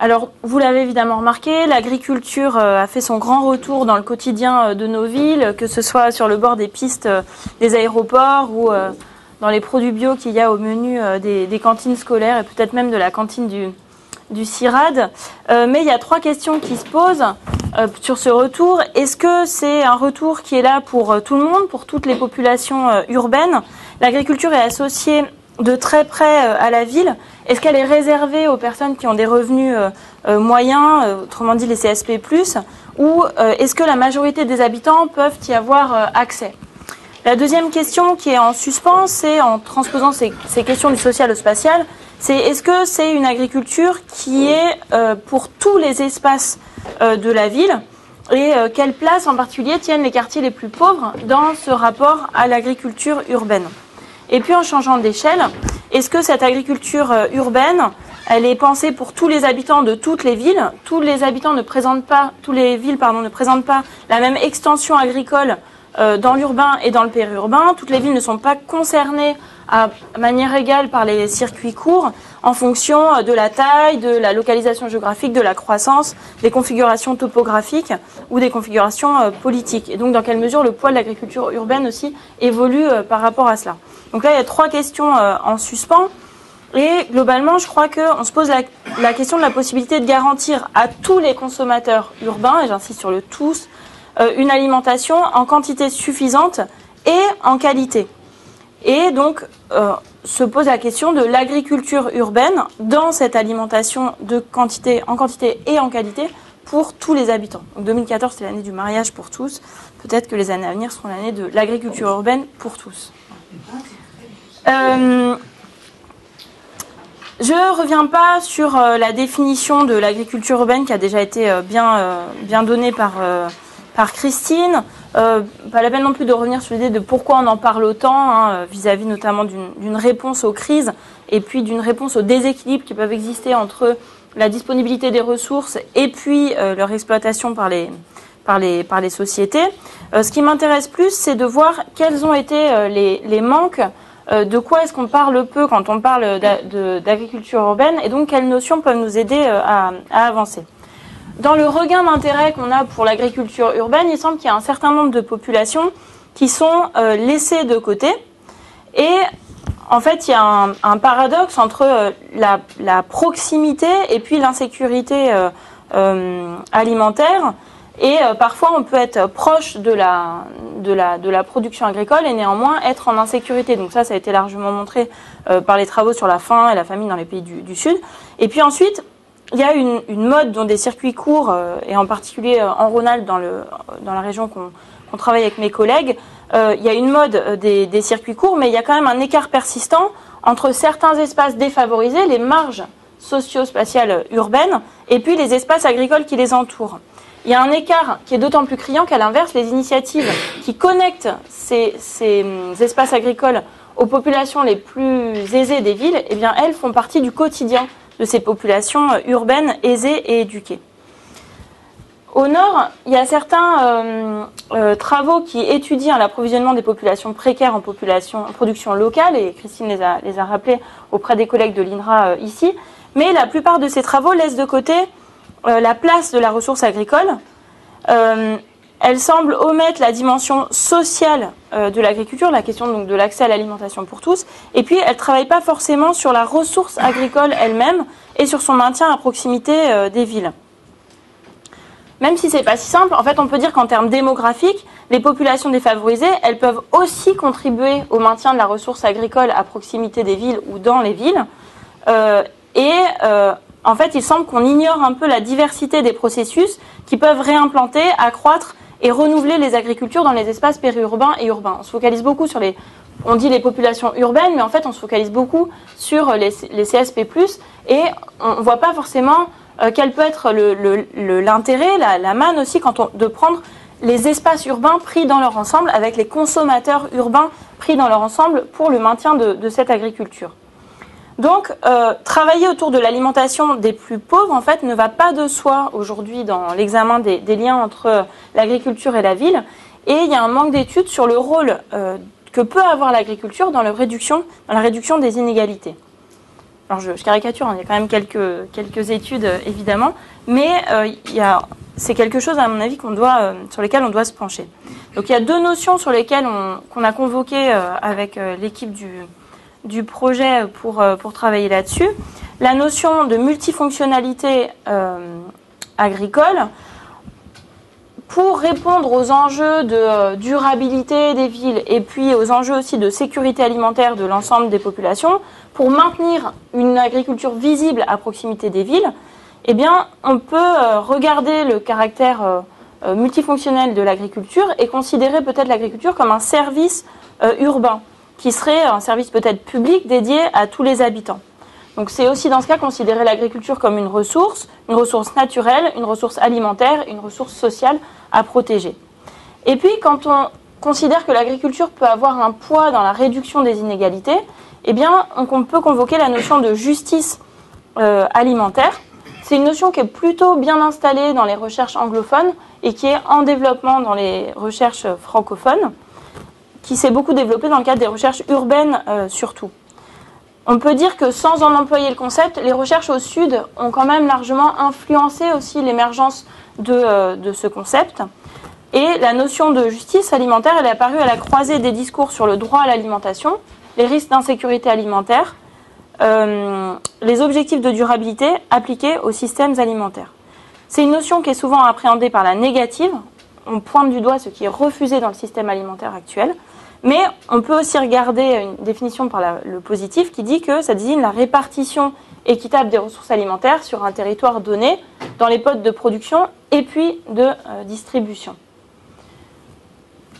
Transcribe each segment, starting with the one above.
Alors, vous l'avez évidemment remarqué, l'agriculture a fait son grand retour dans le quotidien de nos villes, que ce soit sur le bord des pistes des aéroports ou dans les produits bio qu'il y a au menu des cantines scolaires et peut-être même de la cantine du CIRAD. Mais il y a 3 questions qui se posent sur ce retour. Est-ce que c'est un retour qui est là pour tout le monde, pour toutes les populations urbaines? L'agriculture est associée de très près à la ville. Est-ce qu'elle est réservée aux personnes qui ont des revenus moyens, autrement dit les CSP+, ou est-ce que la majorité des habitants peuvent y avoir accès? La deuxième question qui est en suspens, c'est en transposant ces questions du social au spatial, c'est est-ce que c'est une agriculture qui est pour tous les espaces de la ville et quelle place en particulier tiennent les quartiers les plus pauvres dans ce rapport à l'agriculture urbaine? Et puis en changeant d'échelle, est-ce que cette agriculture urbaine, elle est pensée pour tous les habitants de toutes les villes? Tous les habitants ne présentent pas, tous les villes ne présentent pas la même extension agricole dans l'urbain et dans le périurbain. Toutes les villes ne sont pas concernées à manière égale par les circuits courts en fonction de la taille, de la localisation géographique, de la croissance, des configurations topographiques ou des configurations politiques. Et donc dans quelle mesure le poids de l'agriculture urbaine aussi évolue par rapport à cela. Donc là il y a 3 questions en suspens et globalement je crois qu'on se pose la question de la possibilité de garantir à tous les consommateurs urbains, et j'insiste sur le tous, une alimentation en quantité suffisante et en qualité. Et donc, se pose la question de l'agriculture urbaine dans cette alimentation en quantité et en qualité pour tous les habitants. Donc 2014, c'est l'année du mariage pour tous. Peut-être que les années à venir seront l'année de l'agriculture urbaine pour tous. Je ne reviens pas sur la définition de l'agriculture urbaine qui a déjà été bien donnée par Christine. Pas la peine non plus de revenir sur l'idée de pourquoi on en parle autant, vis-à-vis notamment d'une réponse aux crises et puis d'une réponse aux déséquilibres qui peuvent exister entre la disponibilité des ressources et puis leur exploitation par les sociétés. Ce qui m'intéresse plus, c'est de voir quels ont été les manques, de quoi est-ce qu'on parle peu quand on parle d'agriculture urbaine et donc quelles notions peuvent nous aider à avancer. Dans le regain d'intérêt qu'on a pour l'agriculture urbaine, il semble qu'il y a un certain nombre de populations qui sont laissées de côté. Et en fait, il y a un paradoxe entre la proximité et puis l'insécurité alimentaire. Et parfois, on peut être proche de la production agricole et néanmoins être en insécurité. Donc ça a été largement montré par les travaux sur la faim et la famine dans les pays du Sud. Et puis ensuite, il y a une mode dans des circuits courts, et en particulier en Rhône-Alpes, dans la région qu'on travaille avec mes collègues, il y a une mode des circuits courts, mais il y a quand même un écart persistant entre certains espaces défavorisés, les marges socio-spatiales urbaines, et puis les espaces agricoles qui les entourent. Il y a un écart qui est d'autant plus criant qu'à l'inverse, les initiatives qui connectent ces espaces agricoles aux populations les plus aisées des villes, eh bien, elles font partie du quotidien de ces populations urbaines aisées et éduquées. Au nord, il y a certains travaux qui étudient l'approvisionnement des populations précaires en production locale, et Christine les a rappelés auprès des collègues de l'INRA ici, mais la plupart de ces travaux laissent de côté la place de la ressource agricole. Elle semble omettre la dimension sociale de l'agriculture, la question donc de l'accès à l'alimentation pour tous, et puis elle ne travaille pas forcément sur la ressource agricole elle-même et sur son maintien à proximité des villes. Même si ce n'est pas si simple, en fait on peut dire qu'en termes démographiques, les populations défavorisées, elles peuvent aussi contribuer au maintien de la ressource agricole à proximité des villes ou dans les villes, en fait il semble qu'on ignore un peu la diversité des processus qui peuvent réimplanter, accroître et renouveler les agricultures dans les espaces périurbains et urbains. On se focalise beaucoup sur on dit les populations urbaines, mais en fait on se focalise beaucoup sur les CSP+, et on ne voit pas forcément quel peut être l'intérêt, la manne aussi, de prendre les espaces urbains pris dans leur ensemble, avec les consommateurs urbains pris dans leur ensemble pour le maintien de cette agriculture. Donc, travailler autour de l'alimentation des plus pauvres, en fait, ne va pas de soi aujourd'hui dans l'examen des liens entre l'agriculture et la ville. Et il y a un manque d'études sur le rôle que peut avoir l'agriculture dans la réduction des inégalités. alors je caricature, hein, il y a quand même quelques études évidemment, mais c'est quelque chose à mon avis sur lesquelles on doit se pencher. Donc il y a deux notions sur lesquelles qu'on a convoquées avec l'équipe du projet pour travailler là-dessus. La notion de multifonctionnalité agricole, pour répondre aux enjeux de durabilité des villes et puis aux enjeux aussi de sécurité alimentaire de l'ensemble des populations, pour maintenir une agriculture visible à proximité des villes, eh bien, on peut regarder le caractère multifonctionnel de l'agriculture et considérer peut-être l'agriculture comme un service urbain, qui serait un service peut-être public dédié à tous les habitants. Donc c'est aussi dans ce cas considérer l'agriculture comme une ressource naturelle, une ressource alimentaire, une ressource sociale à protéger. Et puis quand on considère que l'agriculture peut avoir un poids dans la réduction des inégalités, eh bien on peut convoquer la notion de justice alimentaire. C'est une notion qui est plutôt bien installée dans les recherches anglophones et qui est en développement dans les recherches francophones, qui s'est beaucoup développée dans le cadre des recherches urbaines surtout. On peut dire que sans en employer le concept, les recherches au Sud ont quand même largement influencé aussi l'émergence de ce concept. Et la notion de justice alimentaire, elle est apparue à la croisée des discours sur le droit à l'alimentation, les risques d'insécurité alimentaire, les objectifs de durabilité appliqués aux systèmes alimentaires. C'est une notion qui est souvent appréhendée par la négative. On pointe du doigt ce qui est refusé dans le système alimentaire actuel. Mais on peut aussi regarder une définition par le positif qui dit que ça désigne la répartition équitable des ressources alimentaires sur un territoire donné dans les modes de production et puis de distribution.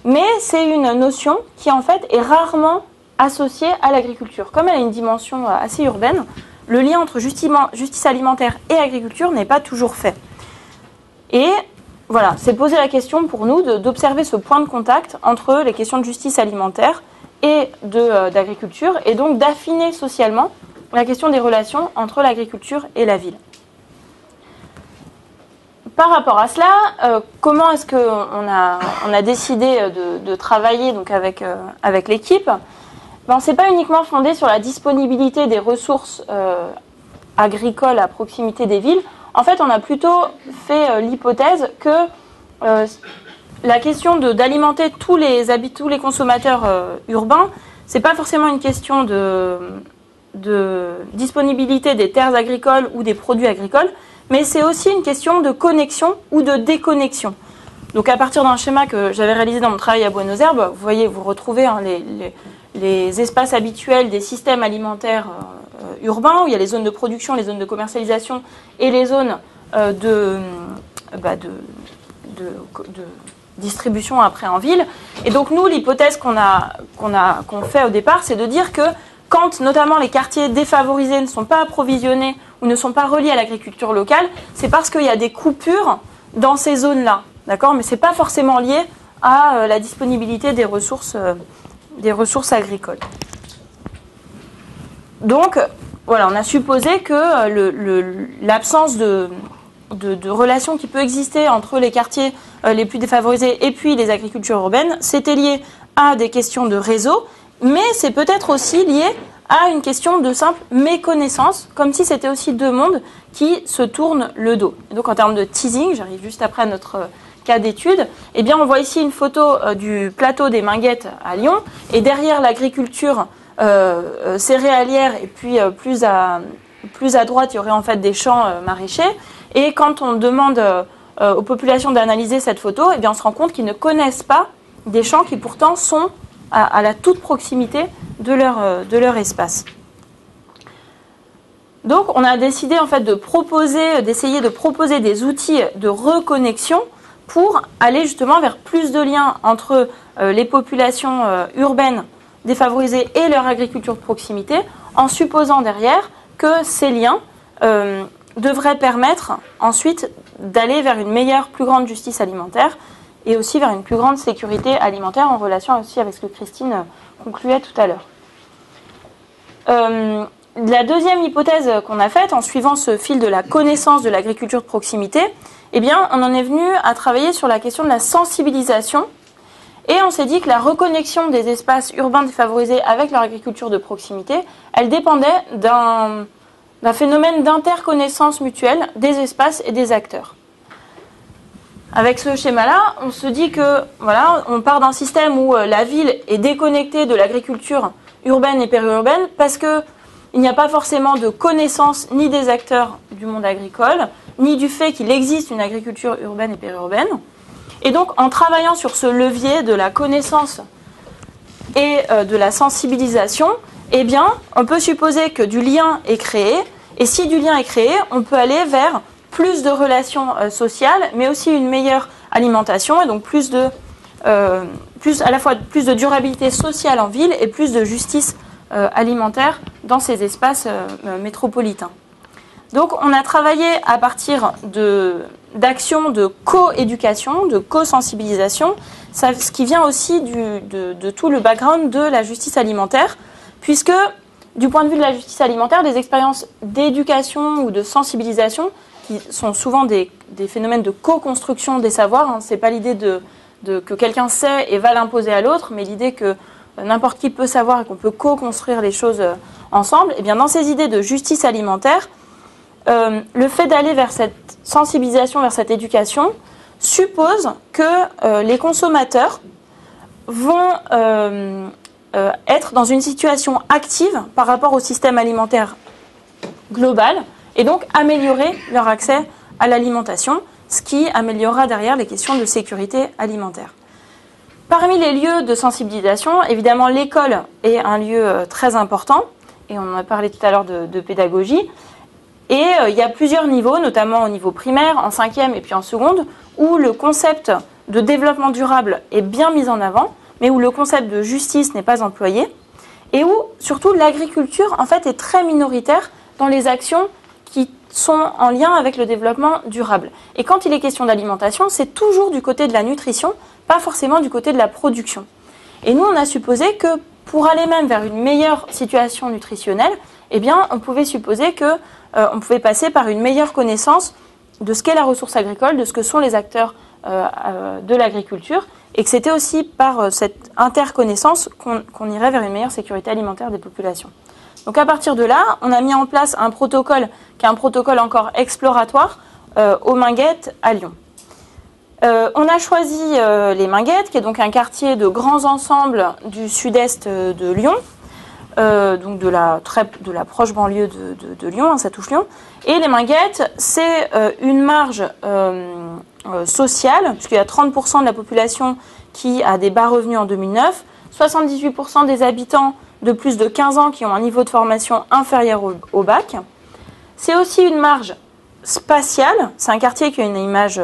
Mais c'est une notion qui en fait est rarement associée à l'agriculture. Comme elle a une dimension assez urbaine, le lien entre justice alimentaire et agriculture n'est pas toujours fait. Et voilà, c'est poser la question pour nous d'observer ce point de contact entre les questions de justice alimentaire et d'agriculture, et donc d'affiner socialement la question des relations entre l'agriculture et la ville. Par rapport à cela, comment est-ce qu'on a décidé de travailler donc avec l'équipe? Ce n'est pas uniquement fondé sur la disponibilité des ressources agricoles à proximité des villes. En fait, on a plutôt fait l'hypothèse que la question d'alimenter tous les consommateurs urbains, c'est pas forcément une question de disponibilité des terres agricoles ou des produits agricoles, mais c'est aussi une question de connexion ou de déconnexion. Donc à partir d'un schéma que j'avais réalisé dans mon travail à Buenos Aires, vous voyez, vous retrouvez les espaces habituels des systèmes alimentaires urbains, où il y a les zones de production, les zones de commercialisation et les zones de distribution après en ville. Et donc nous, l'hypothèse qu'on fait au départ, c'est de dire que quand notamment les quartiers défavorisés ne sont pas approvisionnés ou ne sont pas reliés à l'agriculture locale, c'est parce qu'il y a des coupures dans ces zones-là, d'accord ? Mais ce n'est pas forcément lié à la disponibilité des ressources agricoles. Donc, voilà, on a supposé que l'absence de relation qui peut exister entre les quartiers les plus défavorisés et puis les agricultures urbaines, c'était lié à des questions de réseau, mais c'est peut-être aussi lié à une question de simple méconnaissance, comme si c'était aussi deux mondes qui se tournent le dos. Et donc en termes de teasing, j'arrive juste après notre cas d'étude, eh bien on voit ici une photo du plateau des Minguettes à Lyon, et derrière l'agriculture céréalière, et puis plus à droite, il y aurait en fait des champs maraîchers. Et quand on demande aux populations d'analyser cette photo, eh bien on se rend compte qu'ils ne connaissent pas des champs qui pourtant sont à la toute proximité de leur espace. Donc on a décidé en fait d'essayer de proposer des outils de reconnexion pour aller justement vers plus de liens entre les populations urbaines défavorisées et leur agriculture de proximité, en supposant derrière que ces liens devraient permettre ensuite d'aller vers une meilleure, plus grande justice alimentaire et aussi vers une plus grande sécurité alimentaire, en relation aussi avec ce que Christine concluait tout à l'heure. La deuxième hypothèse qu'on a faite, en suivant ce fil de la connaissance de l'agriculture de proximité, eh bien, on en est venu à travailler sur la question de la sensibilisation. Et on s'est dit que la reconnexion des espaces urbains défavorisés avec leur agriculture de proximité, elle dépendait d'un phénomène d'interconnaissance mutuelle des espaces et des acteurs. Avec ce schéma-là, on se dit que voilà, on part d'un système où la ville est déconnectée de l'agriculture urbaine et périurbaine parce qu'il n'y a pas forcément de connaissance ni des acteurs du monde agricole, ni du fait qu'il existe une agriculture urbaine et périurbaine. Et donc, en travaillant sur ce levier de la connaissance et de la sensibilisation, eh bien, on peut supposer que du lien est créé. Et si du lien est créé, on peut aller vers plus de relations sociales, mais aussi une meilleure alimentation, et donc à la fois plus de durabilité sociale en ville et plus de justice alimentaire dans ces espaces métropolitains. Donc on a travaillé à partir d'actions de co-éducation, de co-sensibilisation, ce qui vient aussi de tout le background de la justice alimentaire, puisque du point de vue de la justice alimentaire, des expériences d'éducation ou de sensibilisation, qui sont souvent des phénomènes de co-construction des savoirs, hein, ce n'est pas l'idée que quelqu'un sait et va l'imposer à l'autre, mais l'idée que n'importe qui peut savoir et qu'on peut co-construire les choses ensemble. Et bien dans ces idées de justice alimentaire, le fait d'aller vers cette sensibilisation, vers cette éducation, suppose que les consommateurs vont être dans une situation active par rapport au système alimentaire global et donc améliorer leur accès à l'alimentation, ce qui améliorera derrière les questions de sécurité alimentaire. Parmi les lieux de sensibilisation, évidemment l'école est un lieu très important, et on en a parlé tout à l'heure de pédagogie, et il y a plusieurs niveaux, notamment au niveau primaire, en 5e et puis en seconde, où le concept de développement durable est bien mis en avant, mais où le concept de justice n'est pas employé, et où surtout l'agriculture en fait est très minoritaire dans les actions qui sont en lien avec le développement durable. Et quand il est question d'alimentation, c'est toujours du côté de la nutrition, pas forcément du côté de la production. Et nous, on a supposé que pour aller même vers une meilleure situation nutritionnelle, eh bien, on pouvait supposer que on pouvait passer par une meilleure connaissance de ce qu'est la ressource agricole, de ce que sont les acteurs de l'agriculture, et que c'était aussi par cette interconnaissance qu'on irait vers une meilleure sécurité alimentaire des populations. Donc à partir de là, on a mis en place un protocole qui est un protocole encore exploratoire aux Minguettes à Lyon. On a choisi les Minguettes, qui est donc un quartier de grands ensembles du sud-est de Lyon, donc de la proche banlieue de Lyon, hein, ça touche Lyon. Et les Minguettes, c'est une marge sociale, puisqu'il y a 30% de la population qui a des bas revenus en 2009, 78% des habitants de plus de 15 ans qui ont un niveau de formation inférieur au bac. C'est aussi une marge spatiale, c'est un quartier qui a une image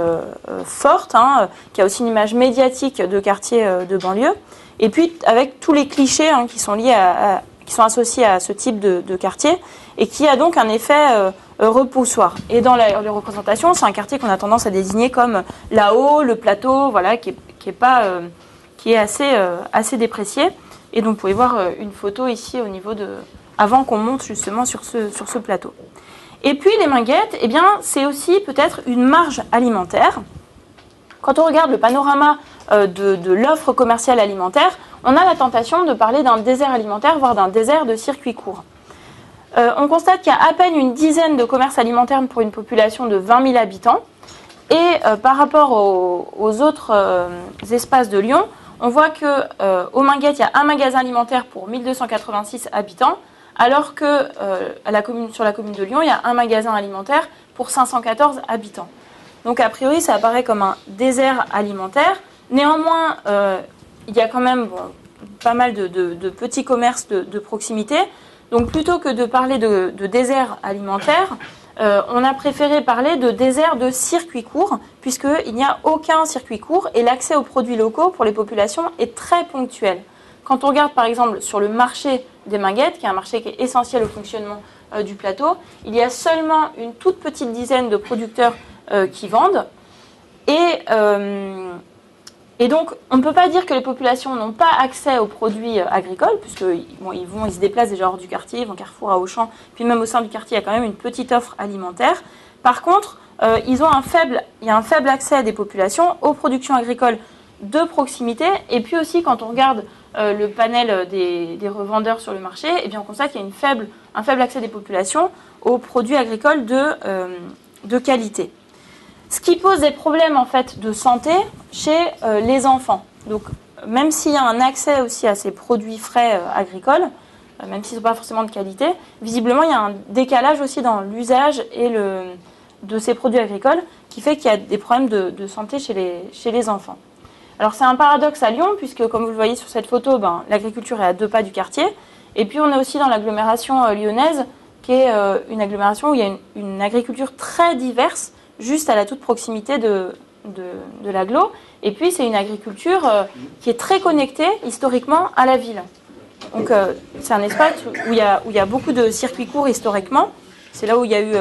forte, hein, qui a aussi une image médiatique de quartier de banlieue, et puis avec tous les clichés hein, qui sont liés qui sont associés à ce type de quartier, et qui a donc un effet repoussoir. Et dans les représentations, c'est un quartier qu'on a tendance à désigner comme là-haut, le plateau, voilà, qui est assez déprécié. Et donc vous pouvez voir une photo ici au niveau avant qu'on monte justement sur ce plateau. Et puis les Minguettes, eh bien, c'est aussi peut-être une marge alimentaire. Quand on regarde le panorama de l'offre commerciale alimentaire, on a la tentation de parler d'un désert alimentaire, voire d'un désert de circuits courts. On constate qu'il y a à peine une dizaine de commerces alimentaires pour une population de 20 000 habitants. Et par rapport aux autres espaces de Lyon, on voit qu'au Minguettes, il y a un magasin alimentaire pour 1286 habitants, alors que sur la commune de Lyon, il y a un magasin alimentaire pour 514 habitants. Donc a priori, ça apparaît comme un désert alimentaire. Néanmoins, il y a quand même pas mal de petits commerces de proximité. Donc plutôt que de parler de désert alimentaire, on a préféré parler de désert de circuits courts, puisqu'il n'y a aucun circuit court et l'accès aux produits locaux pour les populations est très ponctuel. Quand on regarde par exemple sur le marché des Minguettes, qui est un marché qui est essentiel au fonctionnement du plateau, il y a seulement une toute petite dizaine de producteurs qui vendent. Et donc, on ne peut pas dire que les populations n'ont pas accès aux produits agricoles, puisqu'ils ils se déplacent déjà hors du quartier, ils vont Carrefour, à Auchan, puis même au sein du quartier, il y a quand même une petite offre alimentaire. Par contre, il y a un faible accès des populations aux productions agricoles de proximité, et puis aussi quand on regarde le panel des revendeurs sur le marché, eh bien on constate qu'il y a un faible accès des populations aux produits agricoles de qualité. Ce qui pose des problèmes en fait de santé chez les enfants. Donc même s'il y a un accès aussi à ces produits frais agricoles, même s'ils ne sont pas forcément de qualité, visiblement il y a un décalage aussi dans l'usage de ces produits agricoles qui fait qu'il y a des problèmes de santé chez les enfants. Alors c'est un paradoxe à Lyon puisque comme vous le voyez sur cette photo, l'agriculture est à 2 pas du quartier et puis on est aussi dans l'agglomération lyonnaise qui est une agglomération où il y a une agriculture très diverse juste à la toute proximité de l'agglo. Et puis, c'est une agriculture qui est très connectée historiquement à la ville. Donc, c'est un espace où il y a beaucoup de circuits courts historiquement. C'est là où il y a eu...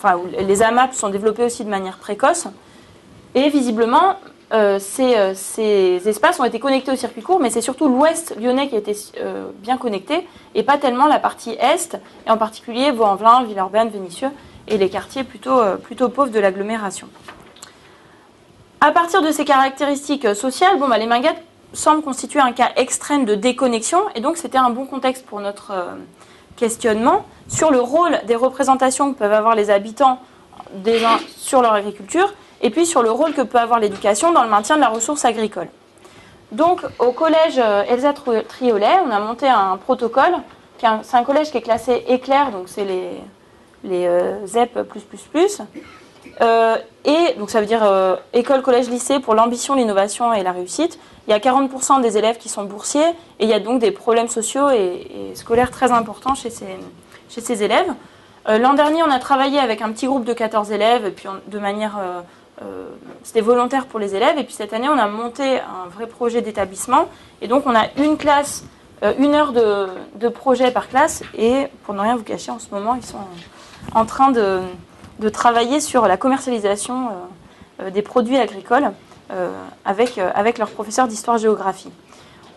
où les AMAP sont développés aussi de manière précoce. Et visiblement, ces espaces ont été connectés au circuit court, mais c'est surtout l'ouest lyonnais qui a été bien connecté, et pas tellement la partie est, et en particulier Vaux-en-Velin, Villeurbanne, Vénissieux, et les quartiers plutôt pauvres de l'agglomération. À partir de ces caractéristiques sociales, les Minguettes semblent constituer un cas extrême de déconnexion, et donc c'était un bon contexte pour notre questionnement sur le rôle des représentations que peuvent avoir les habitants déjà sur leur agriculture, et puis sur le rôle que peut avoir l'éducation dans le maintien de la ressource agricole. Donc au collège Elsa Triolet, on a monté un protocole, c'est un collège qui est classé éclair, donc c'est les ZEP+++, et donc ça veut dire école, collège, lycée pour l'ambition, l'innovation et la réussite. Il y a 40% des élèves qui sont boursiers et il y a donc des problèmes sociaux et scolaires très importants chez ces élèves. L'an dernier, on a travaillé avec un petit groupe de 14 élèves, et puis de manière... c'était volontaire pour les élèves, et puis cette année, on a monté un vrai projet d'établissement, et donc on a une classe, 1 heure de projet par classe, et pour ne rien vous cacher, en ce moment, ils sont en train de travailler sur la commercialisation des produits agricoles avec leurs professeurs d'histoire-géographie.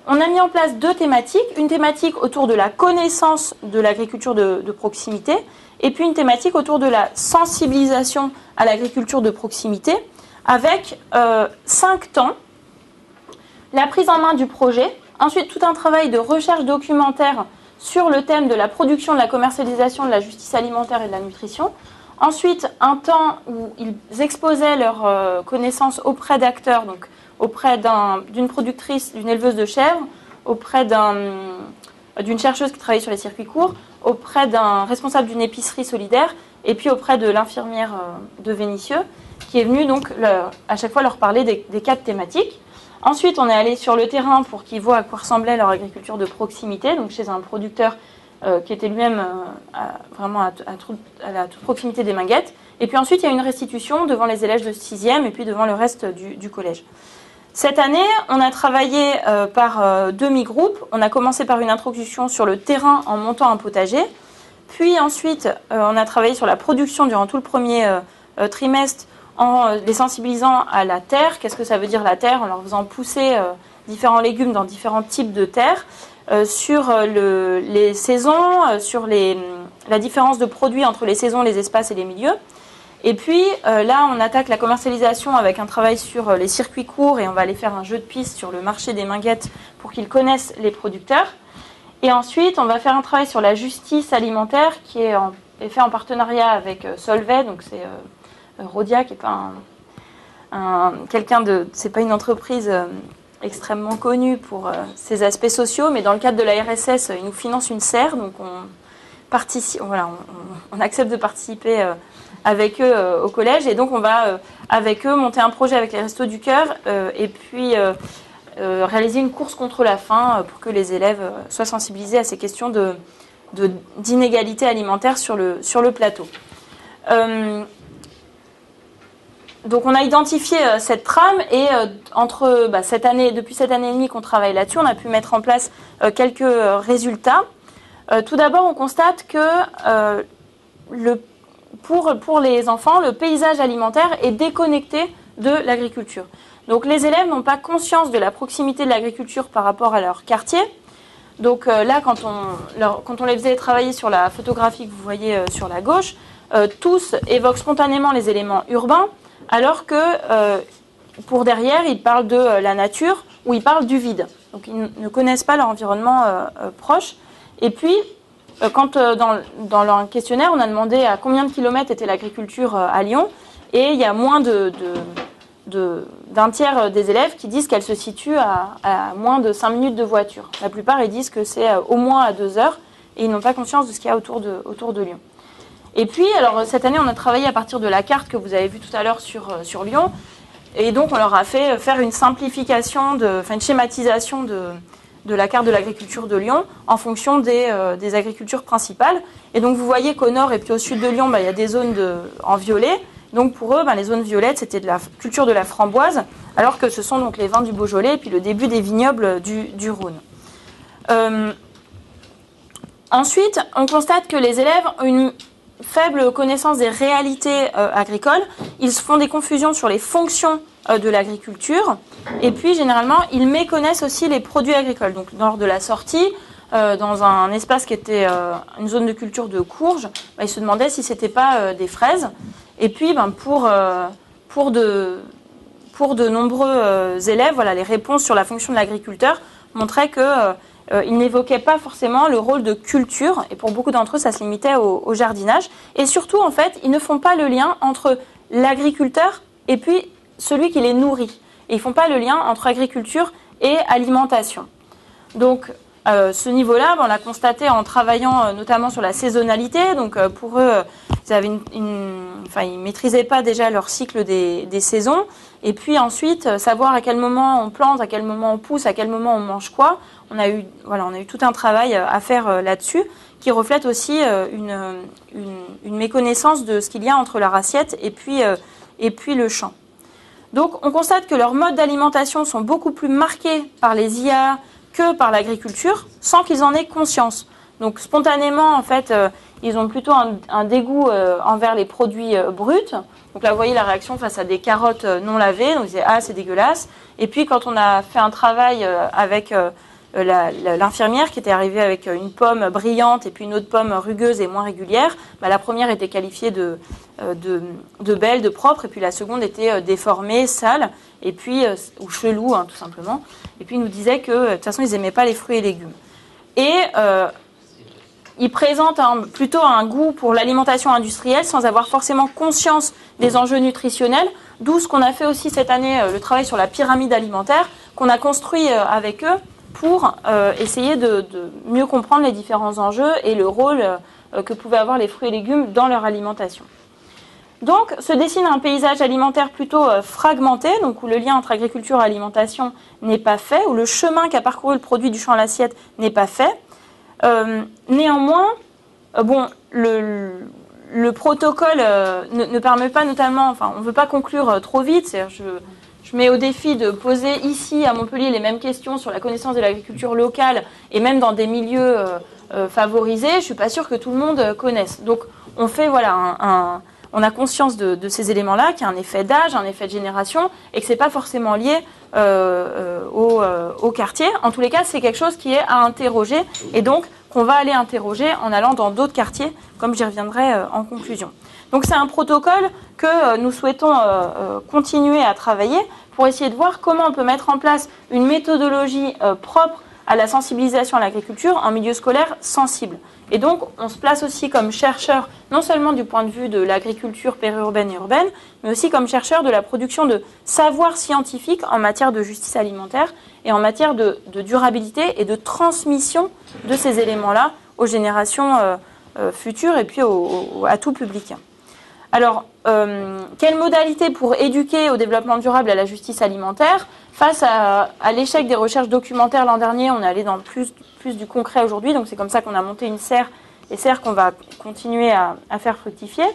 On a mis en place 2 thématiques, une thématique autour de la connaissance de l'agriculture de proximité, et puis une thématique autour de la sensibilisation à l'agriculture de proximité, avec 5 temps. La prise en main du projet, ensuite tout un travail de recherche documentaire sur le thème de la production, de la commercialisation, de la justice alimentaire et de la nutrition. Ensuite, un temps où ils exposaient leurs connaissances auprès d'acteurs, donc auprès d'une productrice, d'une éleveuse de chèvres, auprès d'une chercheuse qui travaillait sur les circuits courts, auprès d'un responsable d'une épicerie solidaire, et puis auprès de l'infirmière de Vénissieux, qui est venue donc à chaque fois leur parler des 4 thématiques. Ensuite, on est allé sur le terrain pour qu'ils voient à quoi ressemblait leur agriculture de proximité, donc chez un producteur qui était lui-même vraiment à la toute proximité des Minguettes. Et puis ensuite, il y a une restitution devant les élèves de 6e et puis devant le reste du collège. Cette année, on a travaillé par demi-groupes. On a commencé par une introduction sur le terrain en montant un potager. Puis ensuite, on a travaillé sur la production durant tout le premier trimestre en les sensibilisant à la terre. Qu'est-ce que ça veut dire la terre? En leur faisant pousser différents légumes dans différents types de terre. Sur les saisons, sur la différence de produits entre les saisons, les espaces et les milieux. Et puis là, on attaque la commercialisation avec un travail sur les circuits courts et on va aller faire un jeu de piste sur le marché des Minguettes pour qu'ils connaissent les producteurs. Et ensuite, on va faire un travail sur la justice alimentaire qui est fait en partenariat avec Solvay, donc c'est Rodia qui n'est pas c'est pas une entreprise extrêmement connue pour ses aspects sociaux, mais dans le cadre de la RSS, ils nous financent une serre, donc on accepte de participer avec eux au collège, et donc on va avec eux monter un projet avec les Restos du Cœur et puis réaliser une course contre la faim pour que les élèves soient sensibilisés à ces questions d'inégalité alimentaire sur le plateau. Donc on a identifié cette trame et depuis cette année et demie qu'on travaille là-dessus, on a pu mettre en place quelques résultats. Tout d'abord, on constate que pour les enfants, le paysage alimentaire est déconnecté de l'agriculture. Donc les élèves n'ont pas conscience de la proximité de l'agriculture par rapport à leur quartier. Donc là, quand on les faisait travailler sur la photographie que vous voyez sur la gauche, tous évoquent spontanément les éléments urbains, alors que pour derrière, ils parlent de la nature ou ils parlent du vide. Donc ils ne connaissent pas leur environnement proche. Et puis, quand dans leur questionnaire, on a demandé à combien de kilomètres était l'agriculture à Lyon, et il y a moins d'un tiers des élèves qui disent qu'elle se situe à moins de 5 minutes de voiture. La plupart, ils disent que c'est au moins à 2 heures, et ils n'ont pas conscience de ce qu'il y a autour de Lyon. Et puis, alors cette année, on a travaillé à partir de la carte que vous avez vue tout à l'heure sur Lyon, et donc on leur a fait faire une simplification, une schématisation de la carte de l'agriculture de Lyon en fonction des agricultures principales. Et donc vous voyez qu'au nord et puis au sud de Lyon, il y a des zones en violet. Donc pour eux, les zones violettes, c'était de la culture de la framboise, alors que ce sont donc les vins du Beaujolais et puis le début des vignobles du Rhône. Ensuite, on constate que les élèves ont une faible connaissance des réalités agricoles. Ils se font des confusions sur les fonctions de l'agriculture. Et puis, généralement, ils méconnaissent aussi les produits agricoles. Donc, lors de la sortie, dans un espace qui était une zone de culture de courges, ils se demandaient si ce n'était pas des fraises. Et puis, pour de nombreux élèves, les réponses sur la fonction de l'agriculteur montraient qu'ils n'évoquaient pas forcément le rôle de culture. Et pour beaucoup d'entre eux, ça se limitait au jardinage. Et surtout, en fait, ils ne font pas le lien entre l'agriculteur et puis celui qui les nourrit. Et ils ne font pas le lien entre agriculture et alimentation. Donc, ce niveau-là, on l'a constaté en travaillant notamment sur la saisonnalité. Donc, pour eux, ils ne maîtrisaient pas déjà leur cycle des saisons. Et puis ensuite, savoir à quel moment on plante, à quel moment on pousse, à quel moment on mange quoi. On a eu tout un travail à faire là-dessus qui reflète aussi une méconnaissance de ce qu'il y a entre leur assiette et puis le champ. Donc, on constate que leurs modes d'alimentation sont beaucoup plus marqués par les IA que par l'agriculture, sans qu'ils en aient conscience. Donc, spontanément, en fait, ils ont plutôt un dégoût envers les produits bruts. Donc là, vous voyez la réaction face à des carottes non lavées. Donc, ils disaient « Ah, c'est dégueulasse ». Et puis, quand on a fait un travail avec l'infirmière qui était arrivée avec une pomme brillante et puis une autre pomme rugueuse et moins régulière, la première était qualifiée de belle, de propre, et puis la seconde était déformée, sale, et puis, ou chelou, tout simplement. Et puis, ils nous disaient que, de toute façon, ils n'aimaient pas les fruits et légumes. Et ils présentent plutôt un goût pour l'alimentation industrielle sans avoir forcément conscience des enjeux nutritionnels, d'où ce qu'on a fait aussi cette année, le travail sur la pyramide alimentaire, qu'on a construit avec eux pour essayer de mieux comprendre les différents enjeux et le rôle que pouvaient avoir les fruits et légumes dans leur alimentation. Donc, se dessine un paysage alimentaire plutôt fragmenté, donc où le lien entre agriculture et alimentation n'est pas fait, où le chemin qu'a parcouru le produit du champ à l'assiette n'est pas fait. Néanmoins, le protocole ne permet pas notamment, on ne veut pas conclure trop vite, c'est-à-dire je mets au défi de poser ici à Montpellier les mêmes questions sur la connaissance de l'agriculture locale et même dans des milieux favorisés, je ne suis pas sûre que tout le monde connaisse. Donc on fait on a conscience de ces éléments-là, qu'il y a un effet d'âge, un effet de génération, et que ce n'est pas forcément lié au quartier. En tous les cas, c'est quelque chose qui est à interroger, et donc qu'on va aller interroger en allant dans d'autres quartiers, comme j'y reviendrai en conclusion. Donc c'est un protocole que nous souhaitons continuer à travailler pour essayer de voir comment on peut mettre en place une méthodologie propre à la sensibilisation à l'agriculture en milieu scolaire sensible. Et donc, on se place aussi comme chercheur, non seulement du point de vue de l'agriculture périurbaine et urbaine, mais aussi comme chercheur de la production de savoir scientifique en matière de justice alimentaire et en matière de durabilité et de transmission de ces éléments-là aux générations futures et puis à tout public. Alors, quelle modalité pour éduquer au développement durable et à la justice alimentaire? Face à l'échec des recherches documentaires l'an dernier, on est allé dans plus du concret aujourd'hui, donc c'est comme ça qu'on a monté une serre, et serre qu'on va continuer à faire fructifier.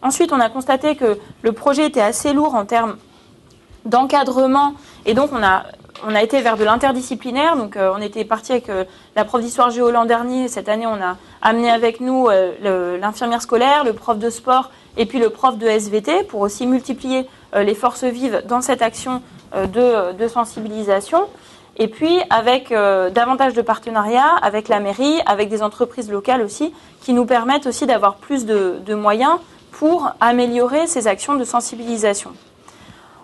Ensuite, on a constaté que le projet était assez lourd en termes d'encadrement, et donc on a été vers de l'interdisciplinaire. Donc on était parti avec la prof d'histoire géo l'an dernier. Cette année, on a amené avec nous l'infirmière scolaire, le prof de sport et puis le prof de SVT pour aussi multiplier les forces vives dans cette action de sensibilisation. Et puis avec davantage de partenariats avec la mairie, avec des entreprises locales aussi, qui nous permettent aussi d'avoir plus de moyens pour améliorer ces actions de sensibilisation.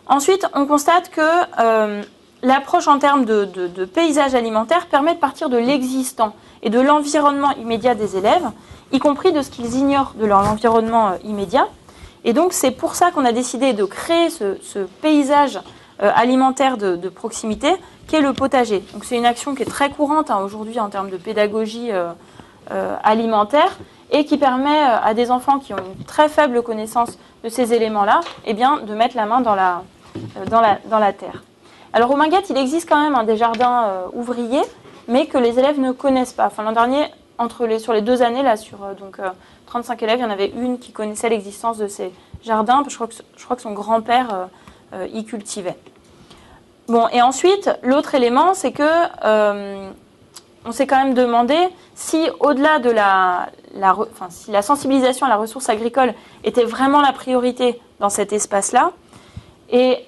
Ensuite, on constate que l'approche en termes de paysage alimentaire permet de partir de l'existant et de l'environnement immédiat des élèves, y compris de ce qu'ils ignorent de leur environnement immédiat. Et donc c'est pour ça qu'on a décidé de créer ce paysage alimentaire de proximité qu'est le potager. Donc c'est une action qui est très courante aujourd'hui en termes de pédagogie alimentaire et qui permet à des enfants qui ont une très faible connaissance de ces éléments-là, eh bien, de mettre la main dans la terre. Alors au Minguette, il existe quand même des jardins ouvriers, mais que les élèves ne connaissent pas. Enfin, l'an dernier, sur les 2 années, là, sur 35 élèves, il y en avait une qui connaissait l'existence de ces jardins. Je crois que son grand-père y cultivait. Bon, et ensuite, l'autre élément, c'est que on s'est quand même demandé si, au-delà de si la sensibilisation à la ressource agricole était vraiment la priorité dans cet espace-là. Et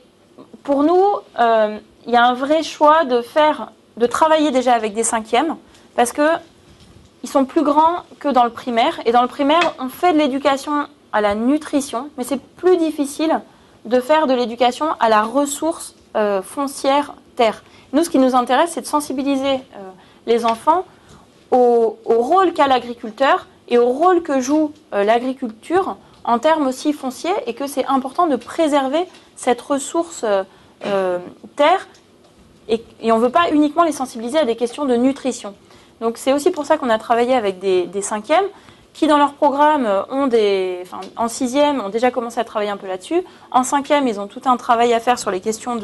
pour nous, il y a un vrai choix de travailler déjà avec des 5e, parce qu'ils sont plus grands que dans le primaire. Et dans le primaire, on fait de l'éducation à la nutrition, mais c'est plus difficile de faire de l'éducation à la ressource foncière terre. Nous, ce qui nous intéresse, c'est de sensibiliser les enfants au rôle qu'a l'agriculteur et au rôle que joue l'agriculture en termes aussi fonciers, et que c'est important de préserver cette ressource terre, et on ne veut pas uniquement les sensibiliser à des questions de nutrition. Donc c'est aussi pour ça qu'on a travaillé avec des 5e qui dans leur programme en 6e ont déjà commencé à travailler un peu là-dessus. En 5e, ils ont tout un travail à faire sur les questions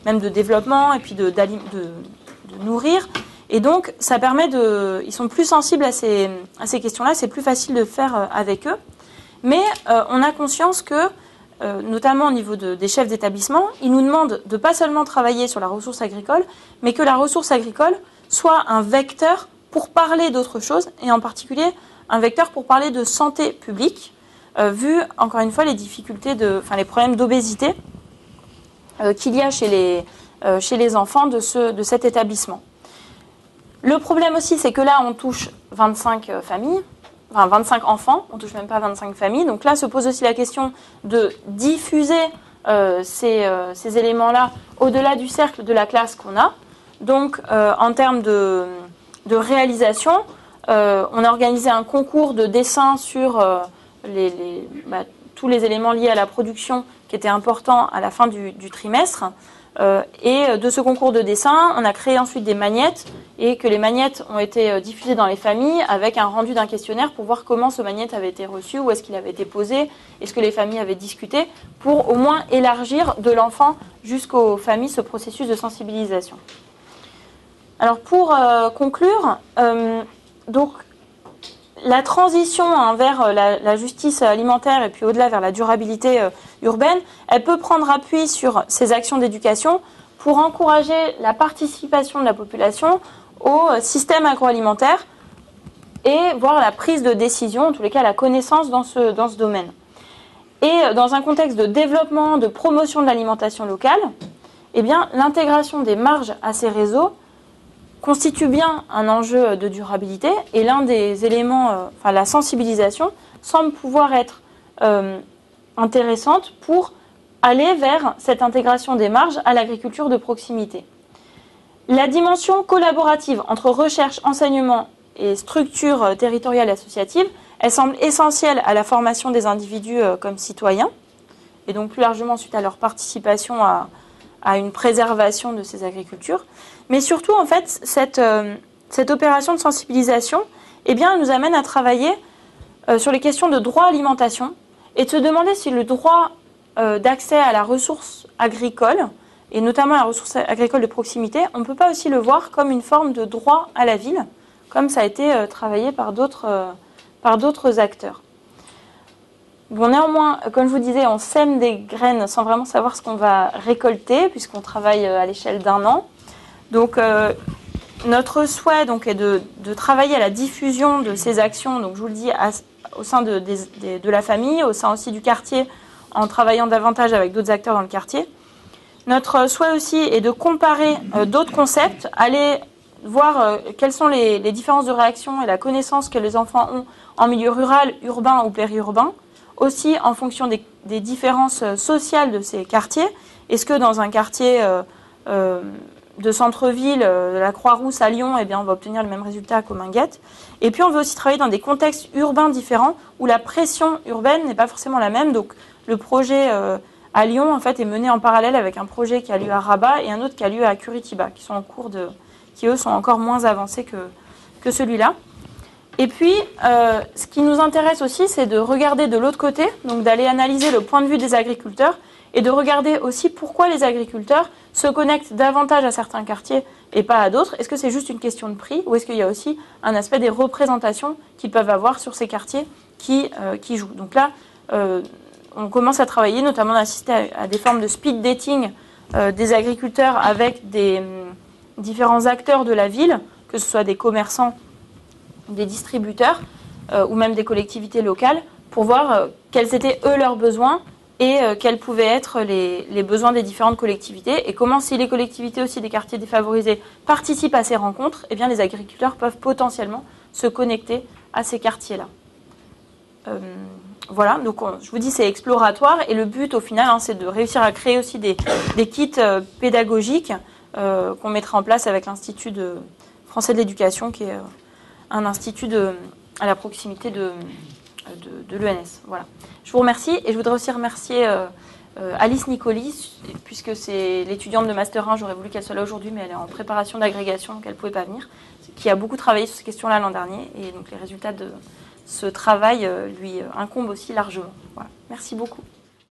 même de développement et puis de nourrir. Et donc, ça permet ils sont plus sensibles à ces questions-là, c'est plus facile de faire avec eux. Mais on a conscience que, notamment au niveau des chefs d'établissement, ils nous demandent de pas seulement travailler sur la ressource agricole, mais que la ressource agricole soit un vecteur pour parler d'autres choses, et en particulier un vecteur pour parler de santé publique, vu, encore une fois, les difficultés, les problèmes d'obésité qu'il y a chez les enfants de cet établissement. Le problème aussi, c'est que là, on touche 25 familles, enfin 25 enfants, on ne touche même pas 25 familles. Donc là, se pose aussi la question de diffuser ces éléments-là au-delà du cercle de la classe qu'on a. Donc, en termes de réalisation, on a organisé un concours de dessin sur tous les éléments liés à la production qui étaient importants à la fin du trimestre. Et de ce concours de dessin, on a créé ensuite des magnettes, et que les magnettes ont été diffusées dans les familles avec un rendu d'un questionnaire pour voir comment ce magnète avait été reçu, où est-ce qu'il avait été posé, est-ce que les familles avaient discuté, pour au moins élargir de l'enfant jusqu'aux familles ce processus de sensibilisation. Alors pour conclure, donc la transition vers la justice alimentaire et puis au-delà vers la durabilité urbaine, elle peut prendre appui sur ces actions d'éducation pour encourager la participation de la population au système agroalimentaire et voir la prise de décision, en tous les cas la connaissance dans ce domaine. Et dans un contexte de développement, de promotion de l'alimentation locale, eh bien, l'intégration des marges à ces réseaux constitue bien un enjeu de durabilité, et l'un des éléments, la sensibilisation, semble pouvoir être intéressante pour aller vers cette intégration des marges à l'agriculture de proximité. La dimension collaborative entre recherche, enseignement et structure territoriale associative, elle semble essentielle à la formation des individus comme citoyens, et donc plus largement suite à leur participation à une préservation de ces agricultures. Mais surtout, en fait, cette opération de sensibilisation, eh bien, elle nous amène à travailler sur les questions de droit à l'alimentation et de se demander si le droit d'accès à la ressource agricole, et notamment à la ressource agricole de proximité, on ne peut pas aussi le voir comme une forme de droit à la ville, comme ça a été travaillé par d'autres acteurs. Bon, néanmoins, comme je vous disais, on sème des graines sans vraiment savoir ce qu'on va récolter, puisqu'on travaille à l'échelle d'1 an. Donc, notre souhait est de travailler à la diffusion de ces actions, donc je vous le dis, au sein de la famille, au sein aussi du quartier, en travaillant davantage avec d'autres acteurs dans le quartier. Notre souhait aussi est de comparer d'autres concepts, aller voir quelles sont les différences de réaction et la connaissance que les enfants ont en milieu rural, urbain ou périurbain, aussi en fonction des différences sociales de ces quartiers. Est-ce que dans un quartier de centre-ville, de la Croix-Rousse à Lyon, eh bien, on va obtenir le même résultat qu'au Minguette. Et puis on veut aussi travailler dans des contextes urbains différents où la pression urbaine n'est pas forcément la même. Donc le projet à Lyon en fait, est mené en parallèle avec un projet qui a lieu à Rabat et un autre qui a lieu à Curitiba, qui sont en cours qui eux sont encore moins avancés que celui-là. Et puis, ce qui nous intéresse aussi, c'est de regarder de l'autre côté, donc d'aller analyser le point de vue des agriculteurs et de regarder aussi pourquoi les agriculteurs se connectent davantage à certains quartiers et pas à d'autres. Est-ce que c'est juste une question de prix ou est-ce qu'il y a aussi un aspect des représentations qu'ils peuvent avoir sur ces quartiers qui jouent? Donc là, on commence à travailler, notamment d'assister à des formes de speed dating des agriculteurs avec des différents acteurs de la ville, que ce soit des commerçants, des distributeurs ou même des collectivités locales, pour voir quels étaient eux leurs besoins et quels pouvaient être les besoins des différentes collectivités et comment, si les collectivités aussi des quartiers défavorisés participent à ces rencontres, eh bien les agriculteurs peuvent potentiellement se connecter à ces quartiers-là. Voilà, donc je vous dis c'est exploratoire et le but au final c'est de réussir à créer aussi des kits pédagogiques qu'on mettra en place avec l'Institut français de l'éducation qui est un institut à la proximité de l'ENS. Voilà. Je vous remercie et je voudrais aussi remercier Alice Nicoli, puisque c'est l'étudiante de Master 1, j'aurais voulu qu'elle soit là aujourd'hui, mais elle est en préparation d'agrégation, donc elle ne pouvait pas venir, qui a beaucoup travaillé sur ces questions-là l'an dernier, et donc les résultats de ce travail lui incombent aussi largement. Voilà. Merci beaucoup.